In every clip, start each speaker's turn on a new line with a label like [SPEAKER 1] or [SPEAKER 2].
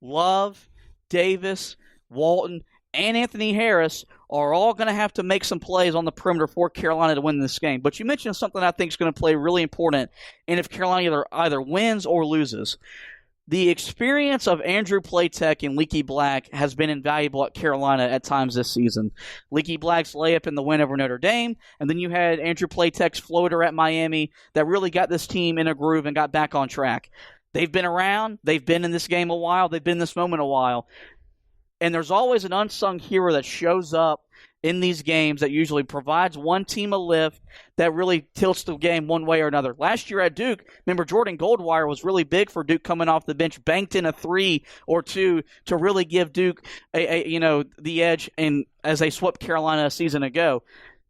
[SPEAKER 1] Love, Davis, Walton, and Anthony Harris are all going to have to make some plays on the perimeter for Carolina to win this game. But you mentioned something I think is going to play really important, and if Carolina either wins or loses. The experience of Andrew Platek and Leaky Black has been invaluable at Carolina at times this season. Leaky Black's layup in the win over Notre Dame, and then you had Andrew Platek's floater at Miami that really got this team in a groove and got back on track. They've been around. They've been in this game a while. They've been in this moment a while. And there's always an unsung hero that shows up in these games that usually provides one team a lift that really tilts the game one way or another. Last year at Duke, remember Jordan Goldwire was really big for Duke coming off the bench, banked in a 3 or 2 to really give Duke the edge and as they swept Carolina a season ago.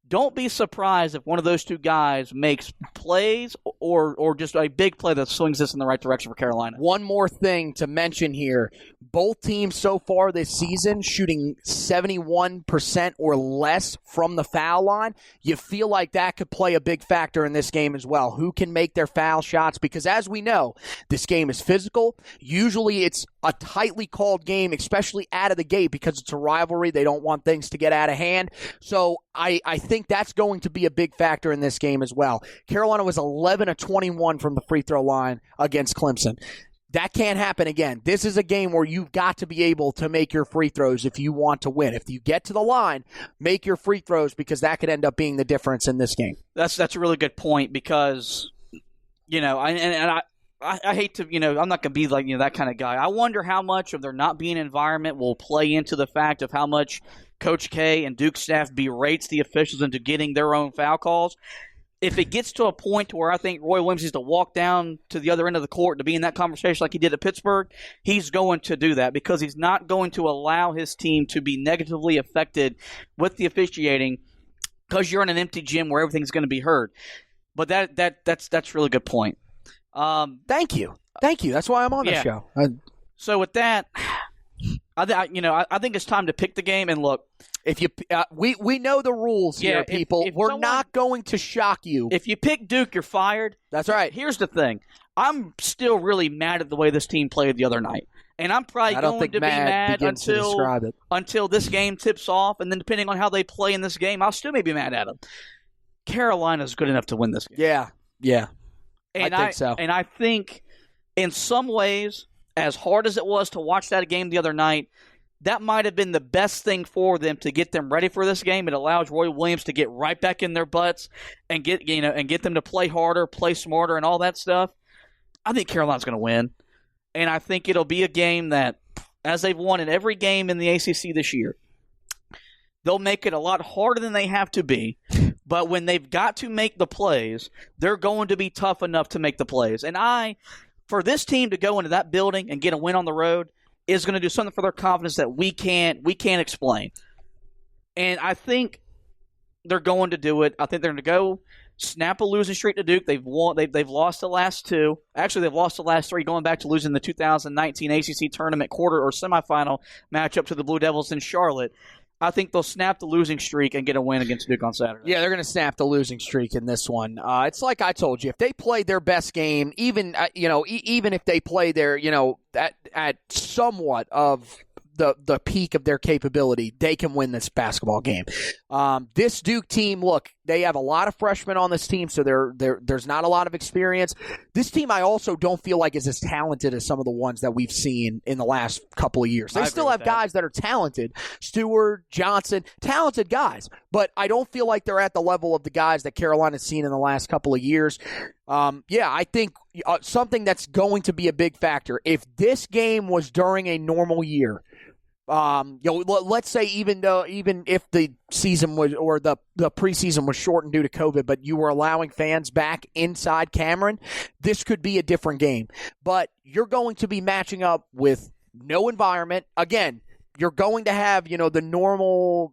[SPEAKER 1] Don't be surprised if one of those two guys makes plays or just a big play that swings this in the right direction for Carolina.
[SPEAKER 2] One more thing to mention here. Both teams so far this season shooting 71% or less from the foul line. You feel like that could play a big factor in this game as well. Who can make their foul shots? Because as we know, this game is physical. Usually it's a tightly called game, especially out of the gate because it's a rivalry. They don't want things to get out of hand. So I think that's going to be a big factor in this game as well. Carolina was 11 of 21 from the free throw line against Clemson. That can't happen again. This is a game where you've got to be able to make your free throws if you want to win. If you get to the line, make your free throws because that could end up being the difference in this game.
[SPEAKER 1] That's a really good point because, I hate to, I'm not going to be like, that kind of guy. I wonder how much of their not being environment will play into the fact of how much Coach K and Duke staff berates the officials into getting their own foul calls. If it gets to a point to where I think Roy Williams needs to walk down to the other end of the court to be in that conversation like he did at Pittsburgh, he's going to do that because he's not going to allow his team to be negatively affected with the officiating because you're in an empty gym where everything's going to be heard. But that's a really good point.
[SPEAKER 2] Thank you. That's why I'm on the show.
[SPEAKER 1] So with that, I think it's time to pick the game. And look,
[SPEAKER 2] if you we know the rules here, people. We're not going to shock you.
[SPEAKER 1] If you pick Duke, you're fired.
[SPEAKER 2] That's right.
[SPEAKER 1] Here's the thing: I'm still really mad at the way this team played the other night, and I'm probably going to be mad until this game tips off, and then depending on how they play in this game, I'll still maybe be mad at them. Carolina's good enough to win this game.
[SPEAKER 2] Yeah.
[SPEAKER 1] And
[SPEAKER 2] I think so.
[SPEAKER 1] And I think in some ways, as hard as it was to watch that game the other night, that might have been the best thing for them to get them ready for this game. It allows Roy Williams to get right back in their butts and get them to play harder, play smarter, and all that stuff. I think Carolina's going to win, and I think it'll be a game that, as they've won in every game in the ACC this year, they'll make it a lot harder than they have to be. But when they've got to make the plays, they're going to be tough enough to make the plays. And for this team to go into that building and get a win on the road is going to do something for their confidence that we can't explain. And I think they're going to do it. I think they're going to go snap a losing streak to Duke. They've lost the last 2. Actually, they've lost the last 3, going back to losing the 2019 ACC tournament quarter or semifinal matchup to the Blue Devils in Charlotte. I think they'll snap the losing streak and get a win against Duke on Saturday.
[SPEAKER 2] Yeah, they're going to snap the losing streak in this one. It's like I told you, if they play their best game, even if they play their at somewhat of the peak of their capability, they can win this basketball game. This Duke team, look, they have a lot of freshmen on this team, so there's not a lot of experience. This team, I also don't feel like is as talented as some of the ones that we've seen in the last couple of years. They still have guys that are talented. Stewart, Johnson, talented guys, but I don't feel like they're at the level of the guys that Carolina's seen in the last couple of years. I think something that's going to be a big factor. If this game was during a normal year, let's say even if the season was or the preseason was shortened due to COVID, but you were allowing fans back inside Cameron, this could be a different game. But you're going to be matching up with no environment. Again, you're going to have, the normal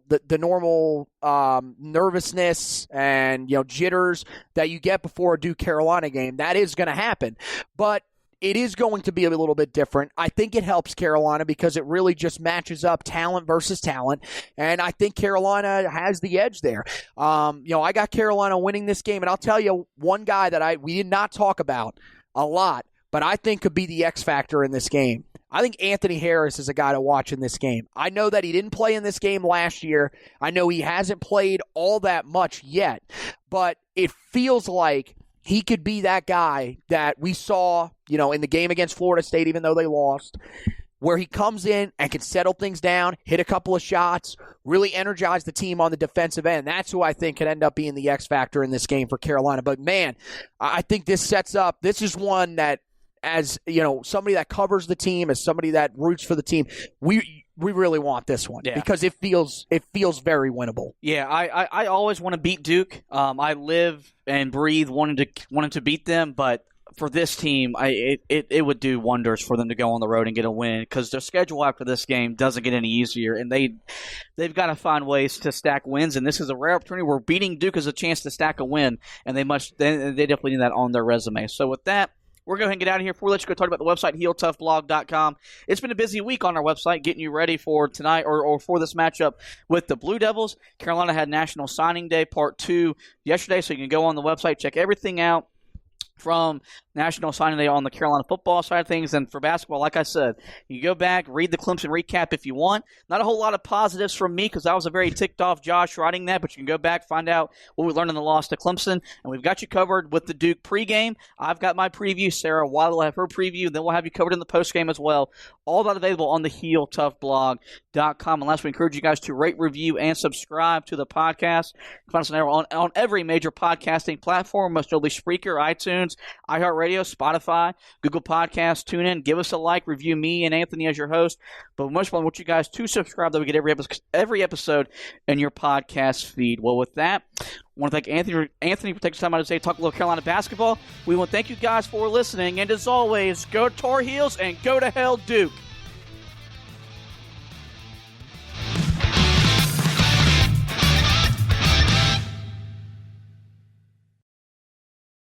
[SPEAKER 2] nervousness and, jitters that you get before a Duke Carolina game. That is going to happen. But it is going to be a little bit different. I think it helps Carolina because it really just matches up talent versus talent, and I think Carolina has the edge there. I got Carolina winning this game, and I'll tell you one guy that we did not talk about a lot, but I think could be the X factor in this game. I think Anthony Harris is a guy to watch in this game. I know that he didn't play in this game last year. I know he hasn't played all that much yet, but it feels like he could be that guy that we saw, in the game against Florida State, even though they lost, where he comes in and can settle things down, hit a couple of shots, really energize the team on the defensive end. That's who I think could end up being the X factor in this game for Carolina. But, man, I think this is one that, as, somebody that covers the team, as somebody that roots for the team, we really want this one because it feels very winnable.
[SPEAKER 1] Yeah, I always want to beat Duke. I live and breathe wanting to beat them, but for this team, it would do wonders for them to go on the road and get a win because their schedule after this game doesn't get any easier, and they've got to find ways to stack wins. And this is a rare opportunity where beating Duke is a chance to stack a win, and they definitely need that on their resume. So with that, we're going to get out of here. Before we let you go talk about the website, HeelToughBlog.com. It's been a busy week on our website, getting you ready for tonight or for this matchup with the Blue Devils. Carolina had National Signing Day Part 2 yesterday, so you can go on the website, check everything out from National Signing Day on the Carolina football side of things. And for basketball, like I said, you go back, read the Clemson recap if you want. Not a whole lot of positives from me because I was a very ticked off Josh writing that, but you can go back, find out what we learned in the loss to Clemson. And we've got you covered with the Duke pregame. I've got my preview. Sarah Waddle will have her preview. Then we'll have you covered in the postgame as well. All that available on the HeelToughBlog.com. And last, we encourage you guys to rate, review, and subscribe to the podcast. You can find us on every major podcasting platform, most notably Spreaker, iTunes, iHeartRadio, Spotify, Google Podcasts. Tune in, give us a like, review me and Anthony as your host. But most of all, I want you guys to subscribe that we get every episode in your podcast feed. Well, with that, I want to thank Anthony for taking time out today to talk a little Carolina basketball. We want to thank you guys for listening. And as always, go Tar Heels and go to hell, Duke.